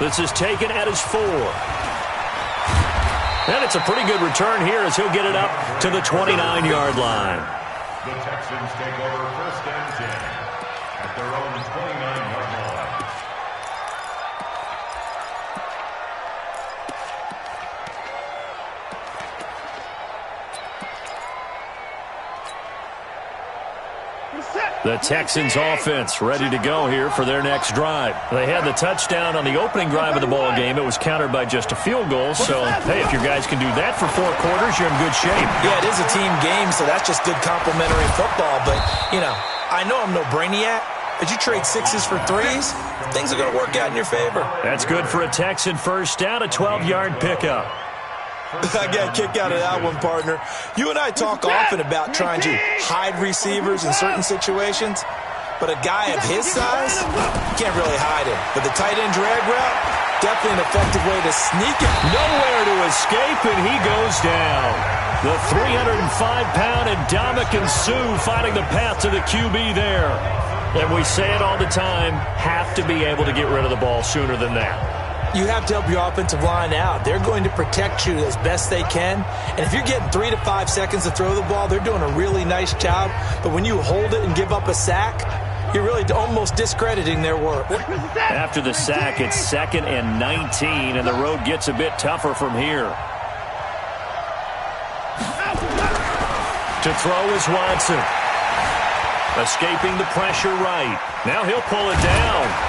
This is taken at his 4. And it's a pretty good return here as he'll get it up to the 29-yard line. The Texans take over 1st and 10 at their own 29-yard line. The Texans offense ready to go here for their next drive. They had the touchdown on the opening drive of the ball game. It was countered by just a field goal. So, hey, if your guys can do that for 4 quarters, you're in good shape. Yeah, it is a team game, so that's just good complimentary football. But, you know, I know I'm no brainiac, but you trade 6s for 3s, things are going to work out in your favor. That's good for a Texan first down, a 12-yard pickup. I got a kick out of that one, partner. You and I talk often about trying to hide receivers in certain situations, but a guy of his size, you can't really hide him. But the tight end drag route, definitely an effective way to sneak it. Nowhere to escape, and he goes down. The 305-pound Ndamukong Suh finding the path to the QB there. And we say it all the time, have to be able to get rid of the ball sooner than that. You have to help your offensive line out. They're going to protect you as best they can. And if you're getting 3 to 5 seconds to throw the ball, they're doing a really nice job. But when you hold it and give up a sack, you're really almost discrediting their work. After the sack, it's 2nd and 19, and the road gets a bit tougher from here. To throw is Watson. Escaping the pressure right. Now he'll pull it down.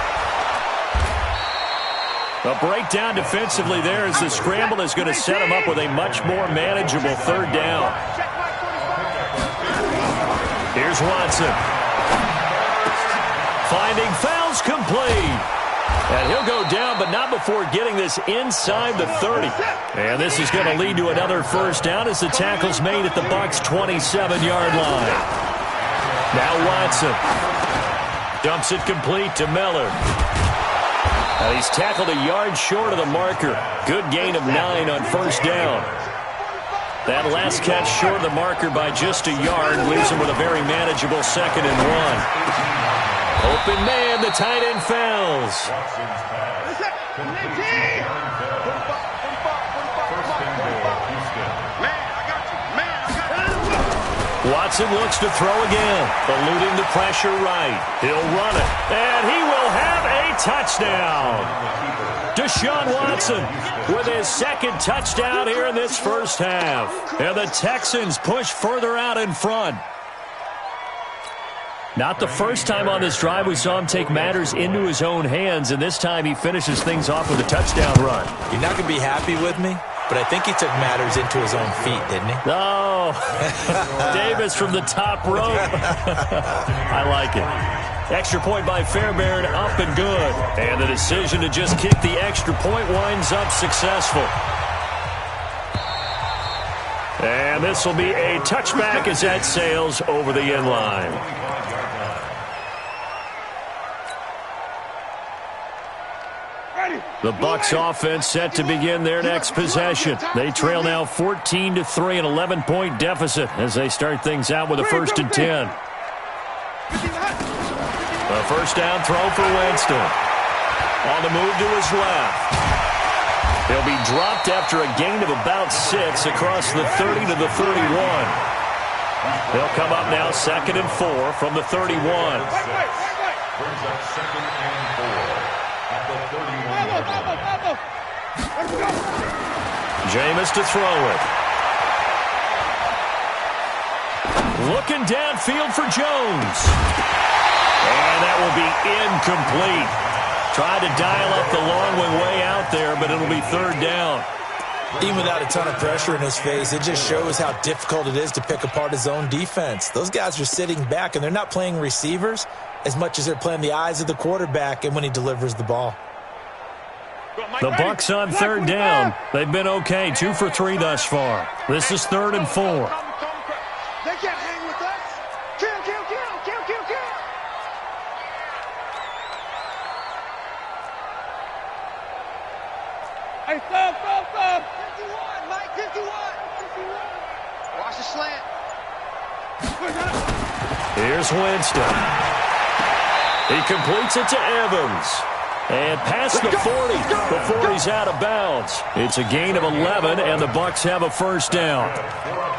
A breakdown defensively there as the scramble is going to set him up with a much more manageable 3rd down. Here's Watson. Finding fouls complete. And he'll go down, but not before getting this inside the 30. And this is going to lead to another first down as the tackle's made at the Bucs' 27-yard line. Now Watson dumps it complete to Miller. He's tackled a yard short of the marker. Good gain of 9 on first down. That last catch short of the marker by just a yard leaves him with a very manageable 2nd and 1. Open man, the tight end fouls. Watson looks to throw again, eluding the pressure right. He'll run it, and he will have a touchdown. Deshaun Watson with his 2nd touchdown here in this first half. And the Texans push further out in front. Not the first time on this drive we saw him take matters into his own hands, and this time he finishes things off with a touchdown run. You're not going to be happy with me, but I think he took matters into his own feet, didn't he? Oh, Davis from the top rope. I like it. Extra point by Fairbairn, up and good. And the decision to just kick the extra point winds up successful. And this will be a touchback as that sails over the end line. The Bucs offense set to begin their next possession. They trail now 14-3, an 11-point deficit as they start things out with a 1st and 10. A first down throw for Winston. On the move to his left. He'll be dropped after a gain of about 6 across the 30 to the 31. They'll come up now 2nd and 4 from the 31. Brings up 2nd and 4 at the 31-yard line. Jameis to throw it. Looking downfield for Jones. And that will be incomplete. Tried to dial up the long way out there, but it'll be 3rd down. Even without a ton of pressure in his face, it just shows how difficult it is to pick apart his own defense. Those guys are sitting back, and they're not playing receivers as much as they're playing the eyes of the quarterback and when he delivers the ball. The Bucs on 3rd down. They've been okay, 2 for 3 thus far. This is 3rd and 4. They can't hang with us. Kill. Hey, stop. 51, Mike, 51. Watch the slant. Here's Winston. He completes it to Evans. And past the 40 before he's out of bounds. It's a gain of 11, and the Bucs have a first down.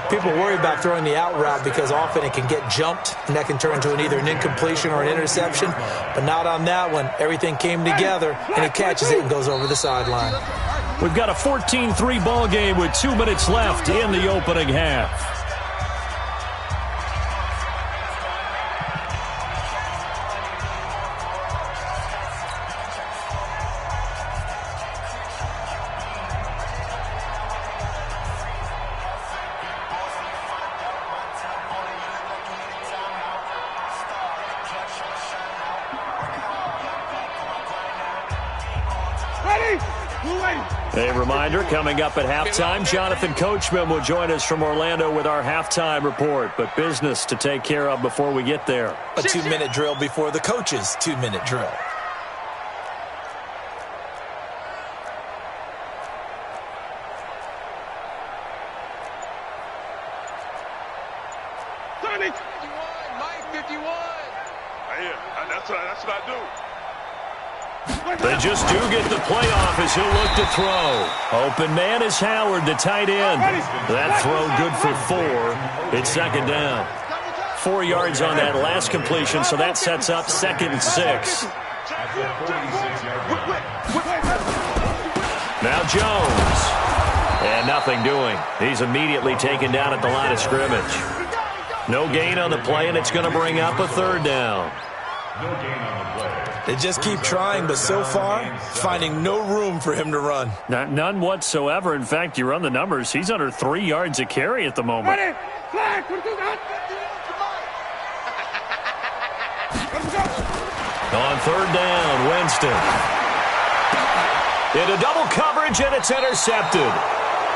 People worry about throwing the out route because often it can get jumped, and that can turn into either an incompletion or an interception. But not on that one. Everything came together, and he catches it and goes over the sideline. We've got a 14-3 ball game with 2 minutes left in the opening half. A reminder, coming up at halftime, Jonathan Coachman will join us from Orlando with our halftime report. But business to take care of before we get there. A 2-minute drill before the coach's 2-minute drill. That's what I do. They just do get the playoff as he'll look to throw. Open man is Howard, the tight end. That throw good for 4. It's second down. 4 yards on that last completion, so that sets up 2nd and 6. Now Jones. And nothing doing. He's immediately taken down at the line of scrimmage. No gain on the play, and it's going to bring up a 3rd down. No gain on the play. They just keep trying, but so far, finding no room for him to run. None whatsoever. In fact, you run the numbers. He's under 3 yards a carry at the moment. On 3rd down, Winston. Into double coverage, and it's intercepted.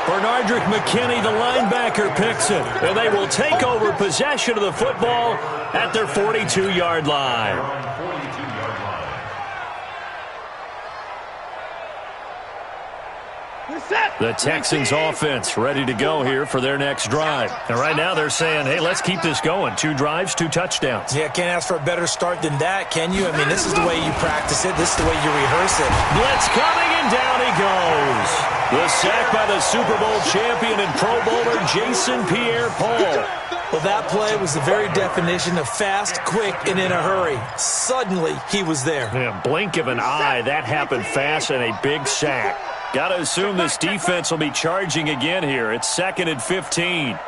Bernardrick McKinney, the linebacker, picks it. And they will take over possession of the football at their 42-yard line. The Texans offense ready to go here for their next drive. And right now they're saying, hey, let's keep this going. 2 drives, 2 touchdowns. Yeah, can't ask for a better start than that, can you? I mean, this is the way you practice it. This is the way you rehearse it. Blitz coming, and down he goes. The sack by the Super Bowl champion and Pro Bowler Jason Pierre-Paul. Well, that play was the very definition of fast, quick, and in a hurry. Suddenly, he was there. Yeah, blink of an eye. That happened fast, and a big sack. Got to assume this defense will be charging again here. It's 2nd and 15.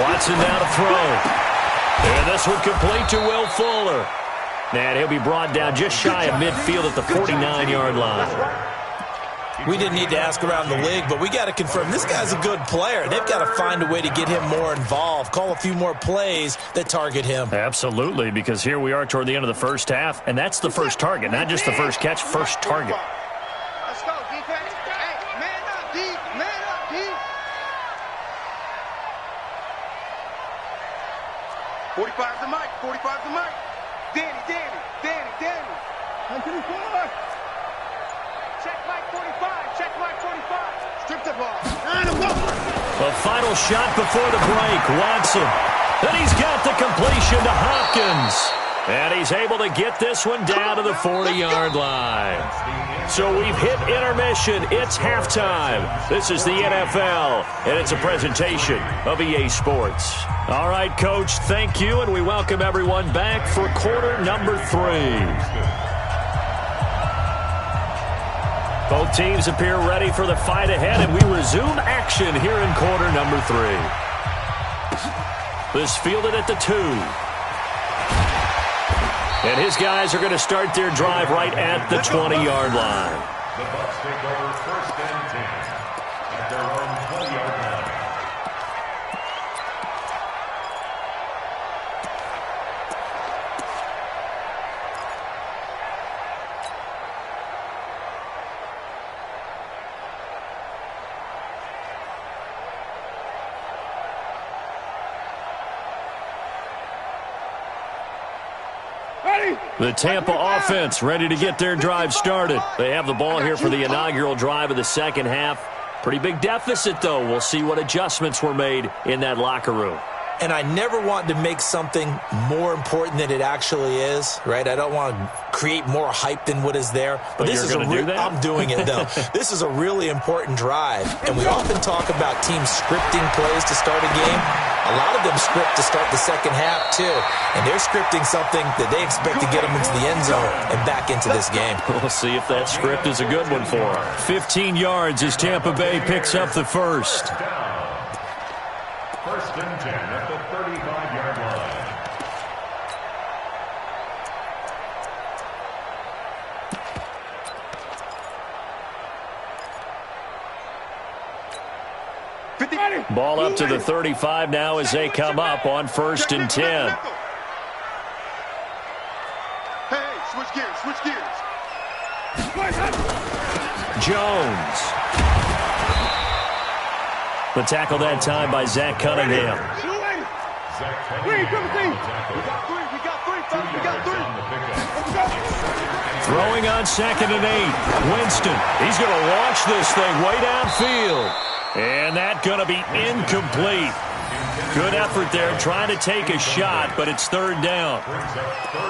Watson down to throw. And this one complete to Will Fuller. And he'll be brought down just shy of midfield at the 49-yard line. We didn't need to ask around the league, but we got to confirm this guy's a good player. They've got to find a way to get him more involved, call a few more plays that target him. Absolutely, because here we are toward the end of the first half, and that's the first target, not just the first catch, first target. Let's go, defense. Hey, man up, D. Man up, D. 45's the mic. 45's the mic. Danny. 124. Check mic 45. Check mic 45. Strip the ball. A final shot before the break. Watson. And he's got the completion to Hopkins. And he's able to get this one down to the 40-yard line. So we've hit intermission. It's halftime. This is the NFL, and it's a presentation of EA Sports. All right, Coach, thank you, and we welcome everyone back for quarter number 3. Both teams appear ready for the fight ahead, and we resume action here in quarter number 3. This fielded at the 2. And his guys are going to start their drive right at the 20-yard line. The Bucs take over 1st and 10 at their own 20-yard line. The Tampa offense ready to get their drive started. They have the ball here for the inaugural drive of the second half. Pretty big deficit, though. We'll see what adjustments were made in that locker room. And I never want to make something more important than it actually is, right? I don't want to create more hype than what is there. But this is I'm doing it, though. This is a really important drive. And we often talk about teams scripting plays to start a game. A lot of them script to start the second half, too. And they're scripting something that they expect to get them into the end zone and back into this game. We'll see if that script is a good one for them. 15 yards as Tampa Bay picks up the first. First and 10 at the 35-yard line. Ball up to the 35 now as they come up on first and 10. Hey, switch gears, switch gears. Jones. The tackle that time by Zach Cunningham. We got three. Throwing on second and 8. Winston. He's going to launch this thing way downfield. And that's going to be incomplete. Good effort there trying to take a shot, but it's third down.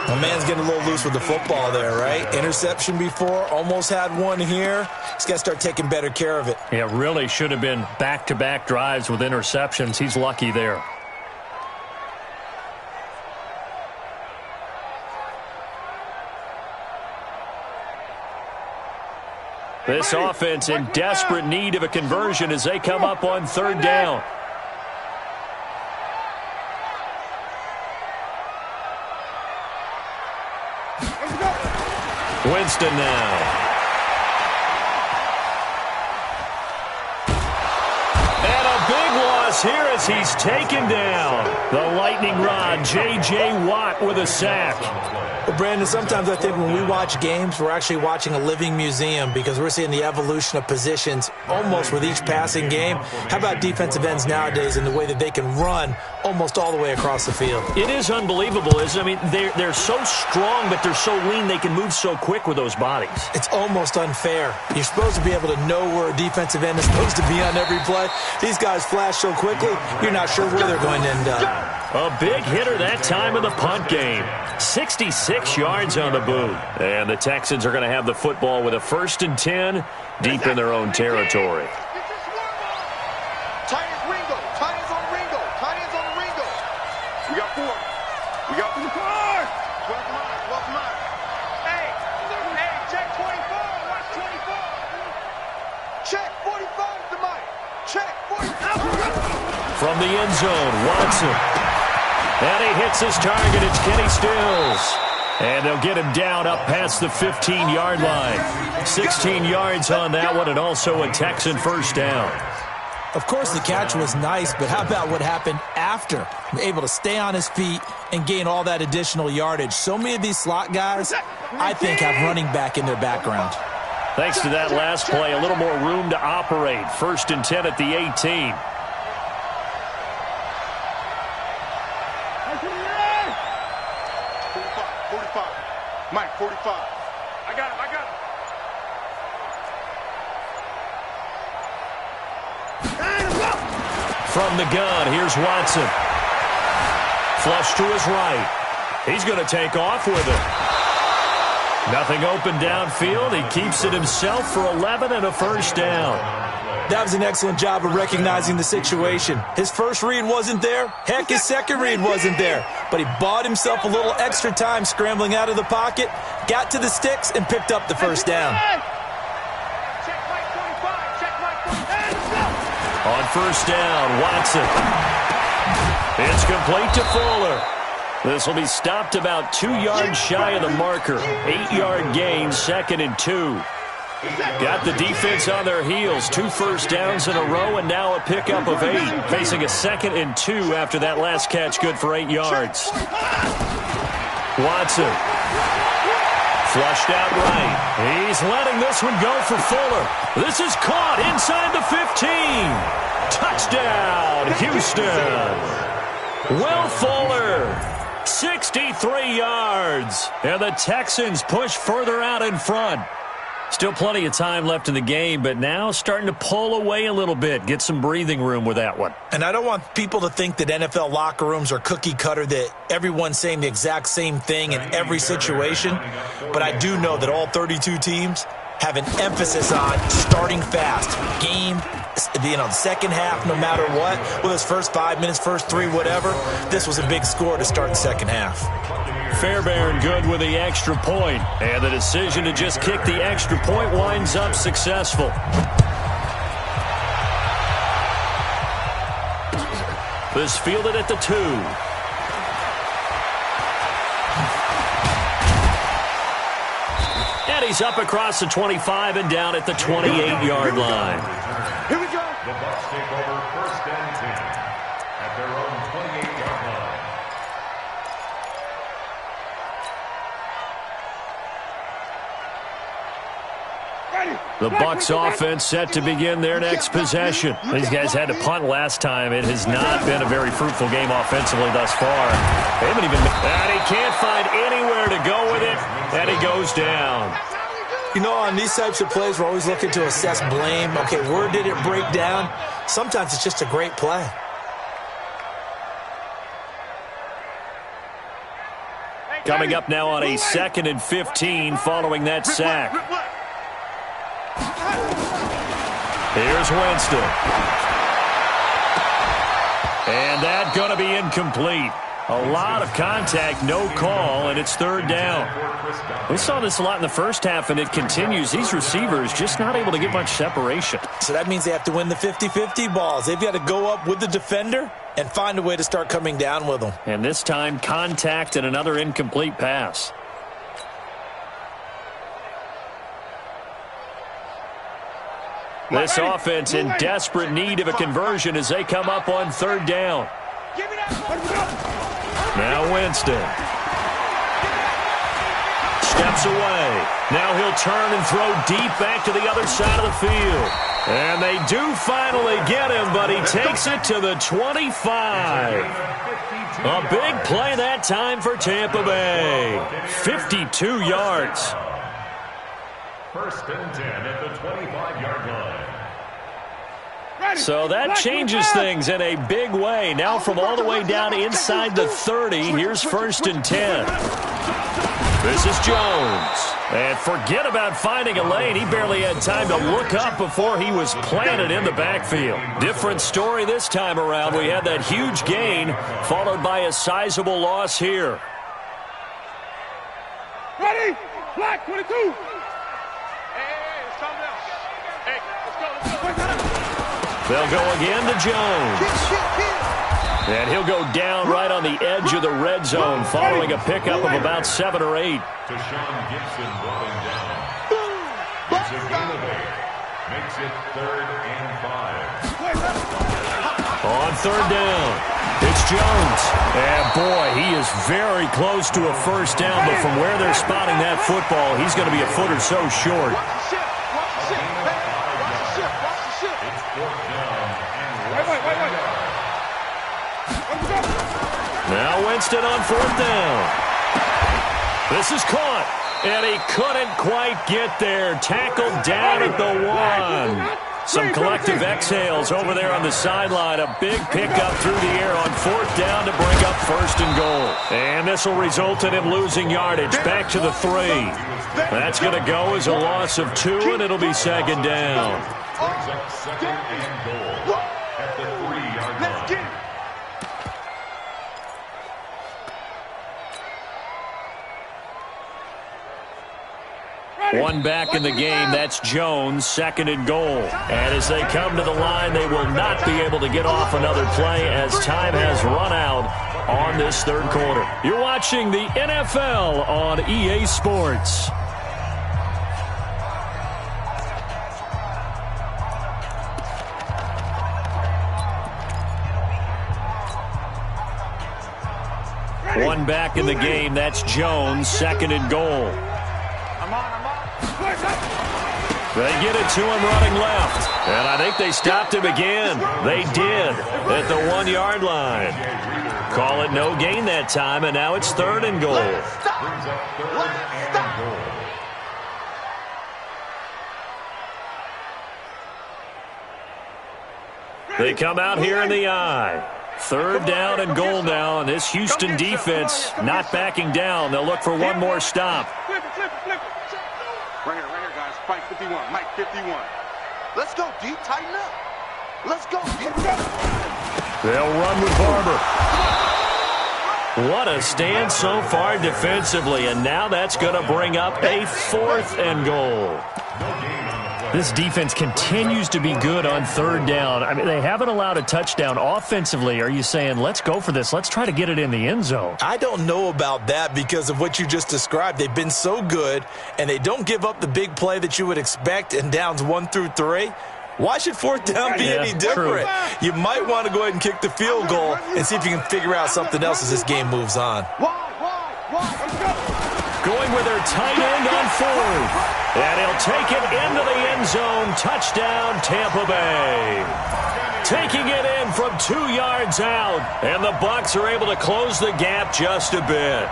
My man's getting a little loose with the football there, right? Interception before, almost had one here. He's got to start taking better care of it. Yeah, really should have been back-to-back drives with interceptions. He's lucky there. This offense in desperate need of a conversion as they come up on third down. Winston now. And a big loss here as he's taken down. The lightning rod, J.J. Watt with a sack. Well, Brandon, sometimes I think when we watch games, we're actually watching a living museum because we're seeing the evolution of positions almost with each passing game. How about defensive ends nowadays and the way that they can run almost all the way across the field? It is unbelievable, isn't it? I mean, they're so strong, but they're so lean they can move so quick with those bodies. It's almost unfair. You're supposed to be able to know where a defensive end is supposed to be on every play. These guys flash so quickly, you're not sure where they're going to end up. A big hitter that time in the punt game. 66 yards on the boot. And the Texans are going to have the football with a first and 10 deep in their own territory. Tight ends Ringo. Tight ends on Ringo. Tight ends on Ringo. We got 4. We got 4. 12 mine. Hey, check 24. Watch 24. Check 45 to Mike. Check 45. From the end zone, Watson. And he hits his target. It's Kenny Stills. And they'll get him down up past the 15-yard line. 16 yards on that one, and also a Texan first down. Of course, the catch was nice, but how about what happened after? Able to stay on his feet and gain all that additional yardage. So many of these slot guys, I think, have running back in their background. Thanks to that last play, a little more room to operate. First and 10 at the 18. 45. Mike, 45. I got him. From the gun, here's Watson. Flush to his right. He's going to take off with it. Nothing open downfield. He keeps it himself for 11 and a first down. That was an excellent job of recognizing the situation. His first read wasn't there. Heck, his second read wasn't there. But he bought himself a little extra time scrambling out of the pocket, got to the sticks, and picked up the first down. On first down, Watson. It's complete to Fuller. This will be stopped about 2 yards shy of the marker. 8-yard gain, second and 2. Got the defense on their heels. 2 first downs in a row, and now a pickup of 8. Facing a second and 2 after that last catch, good for 8 yards. Watson. Flushed out right. He's letting this one go for Fuller. This is caught inside the 15. Touchdown, Houston. Will Fuller. 63 yards. And the Texans push further out in front. Still plenty of time left in the game, but now starting to pull away a little bit. Get some breathing room with that one. And I don't want people to think that NFL locker rooms are cookie cutter, that everyone's saying the exact same thing in every situation. But I do know that all 32 teams have an emphasis on starting fast. Game, the second half, no matter what. Well, this first 5 minutes, first 3, whatever. This was a big score to start the second half. Fairbairn good with the extra point, and the decision to just kick the extra point winds up successful. This fielded at the 2. And he's up across the 25 and down at the 28-yard line. Here we go. The Bucs take over 1st and 10 at their own 28-yard line. The Bucs offense set to begin their next possession. These guys had to punt last time. It has not been a very fruitful game offensively thus far. They haven't even... And he can't find anywhere to go with it, and he goes down. You know, on these types of plays, we're always looking to assess blame. Okay, where did it break down? Sometimes it's just a great play. Coming up now on a 2nd and 15 following that sack. Here's Winston. And that's going to be incomplete. A lot of contact, no call, and it's 3rd down. We saw this a lot in the first half, and it continues. These receivers just not able to get much separation. So that means they have to win the 50-50 balls. They've got to go up with the defender and find a way to start coming down with them. And this time, contact and another incomplete pass. This offense in desperate need of a conversion as they come up on 3rd down. Now Winston. Steps away. Now he'll turn and throw deep back to the other side of the field. And they do finally get him, but he takes it to the 25. A big play that time for Tampa Bay. 52 yards. 1st and 10 at the 25-yard line. So that changes things in a big way. Now from all the way down inside the 30, here's 1st and 10. This is Jones. And forget about finding a lane. He barely had time to look up before he was planted in the backfield. Different story this time around. We had that huge gain followed by a sizable loss here. Ready? Black 22. Hey, it's something else. Hey, let's go. They'll go again to Jones. And he'll go down right on the edge of the red zone following a pickup of about 7 or 8. Deshaun Gibson brought him down. It's a gain of 8. Makes it 3rd and 5. On 3rd down, it's Jones. And boy, he is very close to a 1st down, but from where they're spotting that football, he's going to be a foot or so short. Now Winston on 4th down. This is caught, and he couldn't quite get there. Tackled down at the 1. Some collective exhales over there on the sideline. A big pickup through the air on 4th down to bring up 1st and goal. And this will result in him losing yardage back to the 3. That's going to go as a loss of 2, and it'll be 2nd down. Brings up 2nd and goal at the 3-yard line. One back in the game, that's Jones, 2nd and goal. And as they come to the line, they will not be able to get off another play as time has run out on this 3rd quarter. You're watching the NFL on EA Sports. One back in the game, that's Jones, 2nd and goal. They get it to him running left. And I think they stopped him again. They did at the 1-yard line. Call it no gain that time, and now it's 3rd and goal. They come out here in the I. Third down and goal now, and this Houston defense not backing down. They'll look for one more stop. Flip it. Right here, guys. Mike 51, Mike 51. Let's go, D. Tighten up. Let's go, D. They'll run with Barber. What a stand so far defensively, and now that's going to bring up a 4th and goal. This defense continues to be good on third down. I mean, they haven't allowed a touchdown offensively. Are you saying, let's go for this? Let's try to get it in the end zone. I don't know about that because of what you just described. They've been so good, and they don't give up the big play that you would expect in downs 1 through 3. Why should 4th down be any different? You might want to go ahead and kick the field goal and see if you can figure out something else as this game moves on. Going with their tight end on 4th. And he'll take it into the end zone. Touchdown, Tampa Bay. Taking it in from 2 yards out. And the Bucs are able to close the gap just a bit.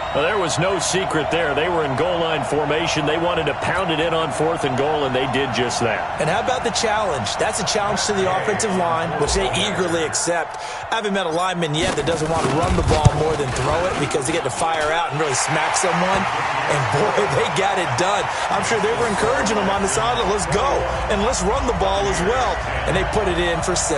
Well, there was no secret there. They were in goal line formation. They wanted to pound it in on 4th and goal, and they did just that. And how about the challenge? That's a challenge to the offensive line, which they eagerly accept. I haven't met a lineman yet that doesn't want to run the ball more than throw it because they get to fire out and really smack someone. And, boy, they got it done. I'm sure they were encouraging them on the sideline. Let's go, and let's run the ball as well. And they put it in for 6.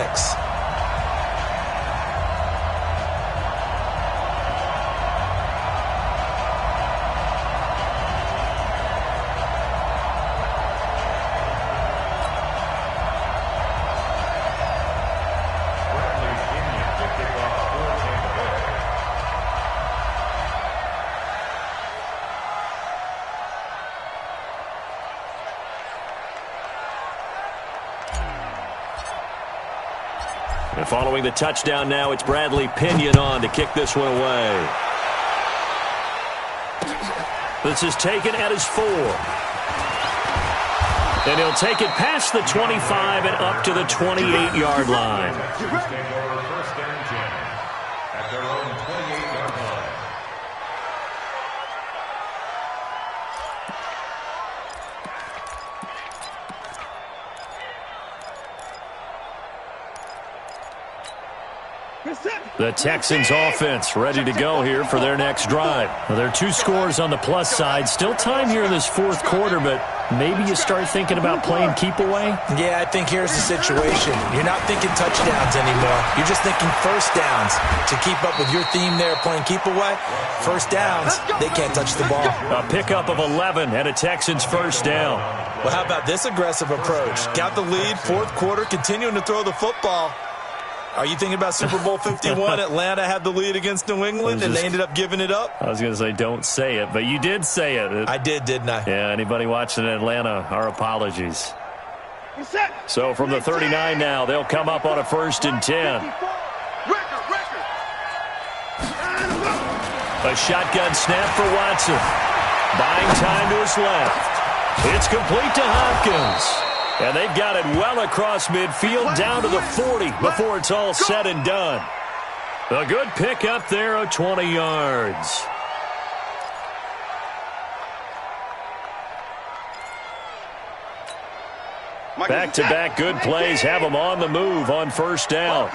And following the touchdown now, it's Bradley Pinion on to kick this one away. This is taken at his 4. And he'll take it past the 25 and up to the 28-yard line. First and 10 at their own 28-yard line. The Texans offense ready to go here for their next drive. Well, there are 2 scores on the plus side. Still time here in this 4th quarter, but maybe you start thinking about playing keep away? Yeah, I think here's the situation. You're not thinking touchdowns anymore. You're just thinking first downs. To keep up with your theme there, playing keep away, first downs, they can't touch the ball. A pickup of 11 and a Texans first down. Well, how about this aggressive approach? Got the lead, 4th quarter, continuing to throw the football. Are you thinking about Super Bowl 51? Atlanta had the lead against New England, and they ended up giving it up? I was going to say don't say it, but you did say it. I did, didn't I? Yeah, anybody watching in Atlanta, our apologies. So from the 39 now, they'll come up on a 1st and 10. A shotgun snap for Watson. Buying time to his left. It's complete to Hopkins. And they've got it well across midfield down to the 40 before it's all said and done. A good pick up there of 20 yards. Back-to-back good plays have them on the move on first down.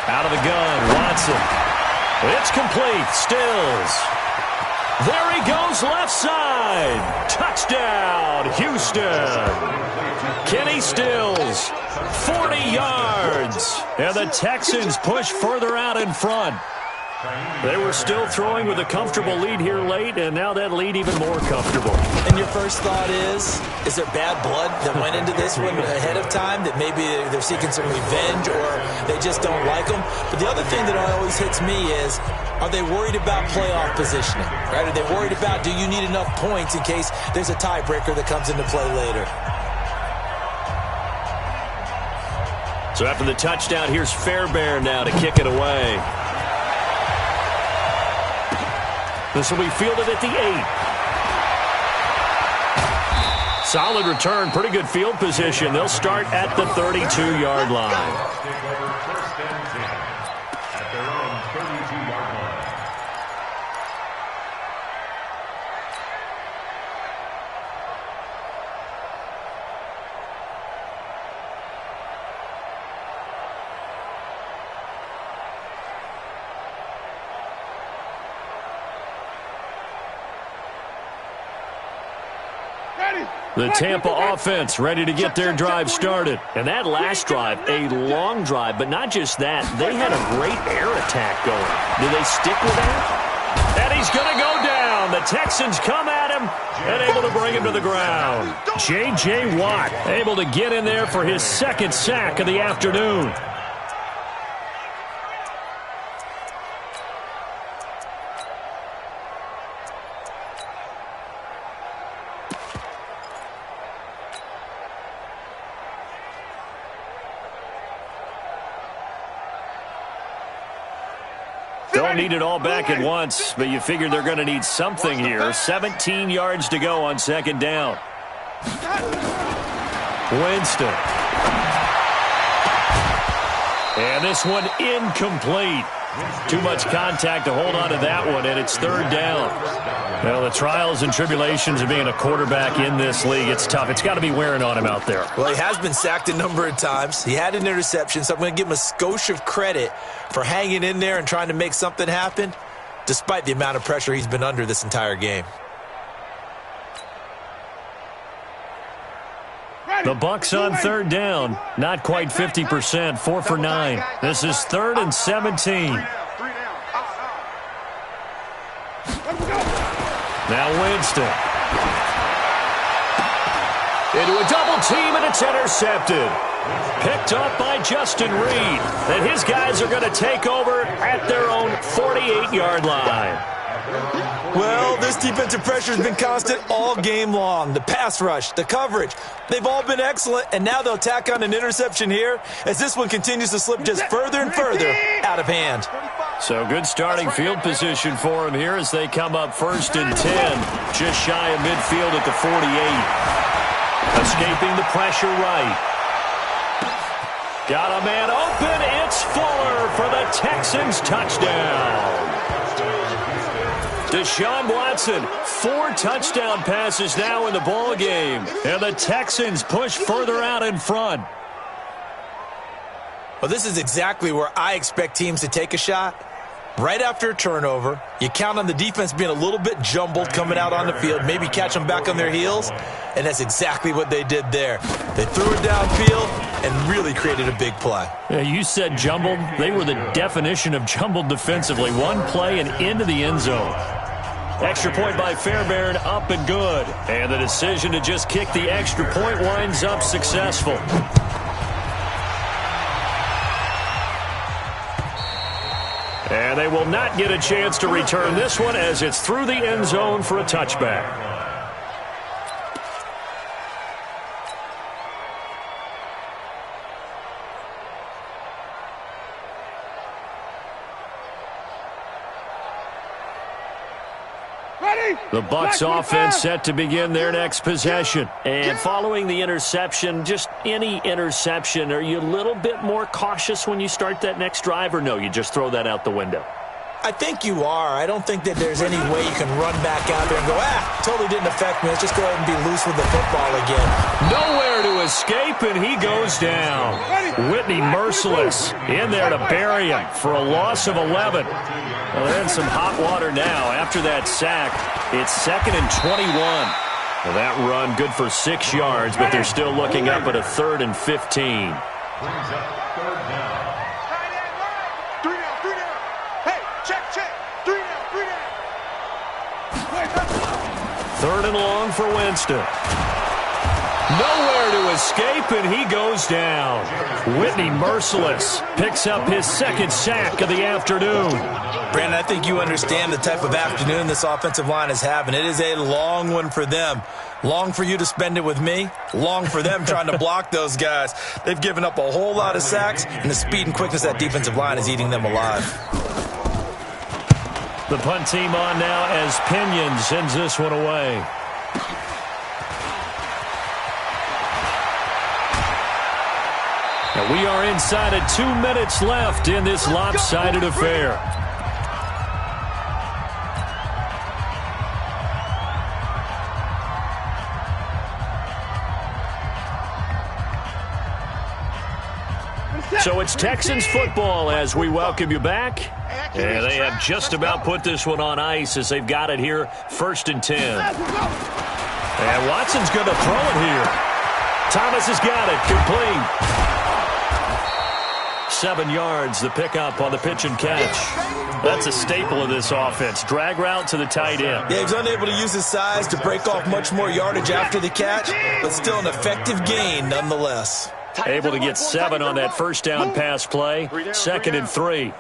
Out of the gun, Watson. It's complete. Stills. There he goes left side. Touchdown, Houston. Kenny Stills, 40 yards. And the Texans push further out in front. They were still throwing with a comfortable lead here late, and now that lead even more comfortable. And your first thought is there bad blood that went into this one ahead of time, that maybe they're seeking some revenge or they just don't like them? But the other thing that always hits me is, are they worried about playoff positioning? Right? Are they worried about, do you need enough points in case there's a tiebreaker that comes into play later? So after the touchdown, here's Fairbairn now to kick it away. This will be fielded at the 8. Solid return, pretty good field position. They'll start at the 32-yard line. First and 10 at their own 32-yard line. The Tampa offense ready to get their drive started. And that last drive, a long drive, but not just that. They had a great air attack going. Do they stick with that? And he's going to go down. The Texans come at him and able to bring him to the ground. J.J. Watt able to get in there for his second sack of the afternoon. Don't need it all back at once, but you figure they're going to need something here. 17 yards to go on second down. Winston. And this one incomplete. Too much contact to hold on to that one, and it's third down. Well, the trials and tribulations of being a quarterback in this league, it's tough. It's got to be wearing on him out there. Well, he has been sacked a number of times. He had an interception, so I'm going to give him a skosh of credit for hanging in there and trying to make something happen, despite the amount of pressure he's been under this entire game. The Bucs on third down. Not quite 50%. 4 for 9. This is 3rd and 17. Now Winston. Into a double team, and it's intercepted. Picked up by Justin Reed. And his guys are going to take over at their own 48-yard line. Well, this defensive pressure has been constant all game long. The pass rush, the coverage, they've all been excellent, and now they'll tack on an interception here as this one continues to slip just further and further out of hand. So good starting field position for him here as they come up 1st and 10, just shy of midfield at the 48. Escaping the pressure right. Got a man open. It's Fuller for the Texans touchdown. Deshaun Watson, 4 touchdown passes now in the ball game, and the Texans push further out in front. Well, this is exactly where I expect teams to take a shot. Right after a turnover, you count on the defense being a little bit jumbled coming out on the field, maybe catch them back on their heels, and that's exactly what they did there. They threw it downfield and really created a big play. Yeah, you said jumbled. They were the definition of jumbled defensively. One play and into the end zone. Extra point by Fairbairn, up and good. And the decision to just kick the extra point winds up successful. And they will not get a chance to return this one as it's through the end zone for a touchback. The Bucs offense set to begin their next possession. And following the interception, just any interception, are you a little bit more cautious when you start that next drive, or no, you just throw that out the window? I think you are. I don't think that there's any way you can run back out there and go, totally didn't affect me. Let's just go ahead and be loose with the football again. Nowhere to escape, and he goes down. Whitney merciless in there to bury him for a loss of 11. Well, they're in some hot water now. After that sack, it's 2nd and 21. Well, that run good for 6 yards, but they're still looking up at a 3rd and 15. Third and long for Winston. Nowhere to escape, and he goes down. Whitney merciless picks up his 2nd sack of the afternoon. Brandon, I think you understand the type of afternoon this offensive line is having. It is a long one for them. Long for you to spend it with me. Long for them trying to block those guys. They've given up a whole lot of sacks, and the speed and quickness of that defensive line is eating them alive. The punt team on now as Pinion sends this one away. And we are inside of 2 minutes left in this lopsided affair. So it's Texans football as we welcome you back. And they have just about put this one on ice as they've got it here, 1st and 10. And Watson's going to throw it here. Thomas has got it. Complete. 7 yards, the pickup on the pitch and catch. That's a staple of this offense. Drag route to the tight end. Yeah, he's unable to use his size to break off much more yardage after the catch, but still an effective gain nonetheless. Able to get 7 on that first down pass play. 2nd and 3.